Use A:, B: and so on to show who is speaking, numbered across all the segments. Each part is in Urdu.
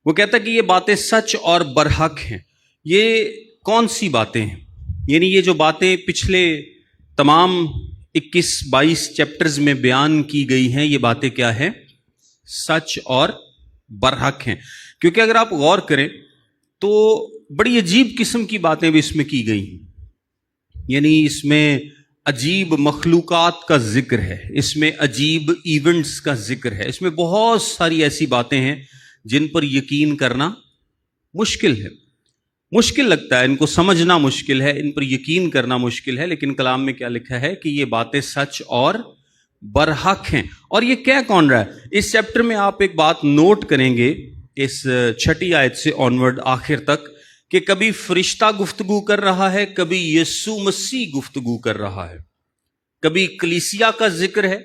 A: وہ کہتا ہے کہ یہ باتیں سچ اور برحق ہیں۔ یہ کون سی باتیں ہیں؟ یعنی یہ جو باتیں پچھلے تمام 21-22 چیپٹرز میں بیان کی گئی ہیں، یہ باتیں کیا ہیں؟ سچ اور برحق ہیں۔ کیونکہ اگر آپ غور کریں تو بڑی عجیب قسم کی باتیں بھی اس میں کی گئی ہیں۔ یعنی اس میں عجیب مخلوقات کا ذکر ہے، اس میں عجیب ایونٹس کا ذکر ہے، اس میں بہت ساری ایسی باتیں ہیں جن پر یقین کرنا مشکل ہے، مشکل لگتا ہے، ان کو سمجھنا مشکل ہے، ان پر یقین کرنا مشکل ہے، لیکن کلام میں کیا لکھا ہے کہ یہ باتیں سچ اور برحق ہیں۔ اور یہ کہہ کون رہا ہے؟ اس چیپٹر میں آپ ایک بات نوٹ کریں گے اس 6 آیت سے آنورڈ آخر تک، کہ کبھی فرشتہ گفتگو کر رہا ہے، کبھی یسوع مسیح گفتگو کر رہا ہے، کبھی کلیسیا کا ذکر ہے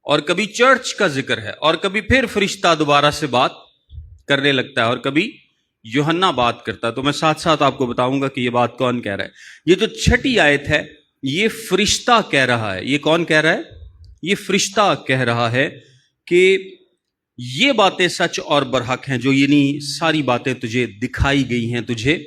A: اور کبھی چرچ کا ذکر ہے، اور کبھی پھر فرشتہ دوبارہ سے بات کرنے لگتا ہے، اور کبھی یوحنا بات کرتا ہے۔ تو میں ساتھ ساتھ آپ کو بتاؤں گا کہ یہ بات کون کہہ رہا ہے۔ یہ جو 6 آیت ہے یہ فرشتہ کہہ رہا ہے۔ یہ کون کہہ رہا ہے؟ یہ فرشتہ کہہ رہا ہے کہ یہ باتیں سچ اور برحق ہیں، جو یعنی ساری باتیں تجھے دکھائی گئی ہیں، تجھے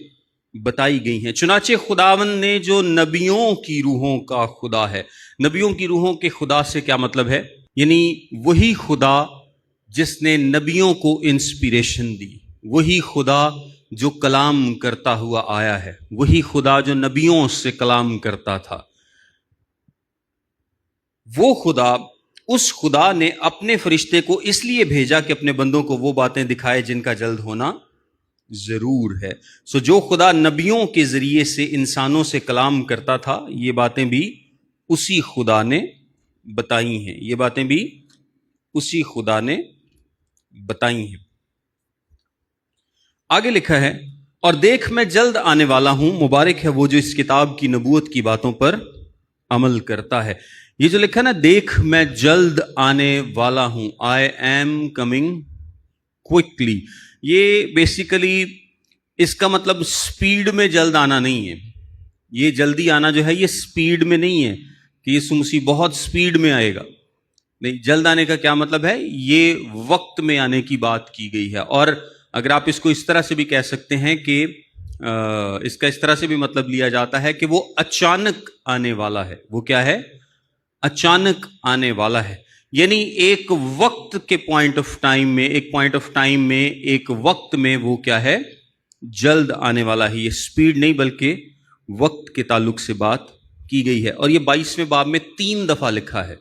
A: بتائی گئی ہیں۔ چنانچہ خداوند نے جو نبیوں کی روحوں کا خدا ہے۔ نبیوں کی روحوں کے خدا سے کیا مطلب ہے؟ یعنی وہی خدا جس نے نبیوں کو انسپیریشن دی، وہی خدا جو کلام کرتا ہوا آیا ہے، وہی خدا جو نبیوں سے کلام کرتا تھا، وہ خدا، اس خدا نے اپنے فرشتے کو اس لیے بھیجا کہ اپنے بندوں کو وہ باتیں دکھائے جن کا جلد ہونا ضرور ہے۔ جو خدا نبیوں کے ذریعے سے انسانوں سے کلام کرتا تھا، یہ باتیں بھی اسی خدا نے بتائی ہیں، یہ باتیں بھی اسی خدا نے بتائی ہیں۔ آگے لکھا ہے، اور دیکھ میں جلد آنے والا ہوں، مبارک ہے وہ جو اس کتاب کی نبوت کی باتوں پر عمل کرتا ہے۔ یہ جو لکھا نا، دیکھ میں جلد آنے والا ہوں، آئی ایم کمنگ کوئکلی، یہ بیسیکلی اس کا مطلب سپیڈ میں جلد آنا نہیں ہے۔ یہ جلدی آنا جو ہے یہ سپیڈ میں نہیں ہے کہ یسوع مسیح بہت سپیڈ میں آئے گا، نہیں۔ جلد آنے کا کیا مطلب ہے؟ یہ وقت میں آنے کی بات کی گئی ہے۔ اور اگر آپ اس کو اس طرح سے بھی کہہ سکتے ہیں کہ اس کا اس طرح سے بھی مطلب لیا جاتا ہے کہ وہ اچانک آنے والا ہے۔ وہ کیا ہے؟ اچانک آنے والا ہے۔ یعنی ایک وقت کے پوائنٹ آف ٹائم میں، ایک وقت میں وہ کیا ہے؟ جلد آنے والا ہے۔ یہ سپیڈ نہیں بلکہ وقت کے تعلق سے بات کی گئی ہے۔ اور یہ 22ویں باب میں 3 دفعہ لکھا ہے،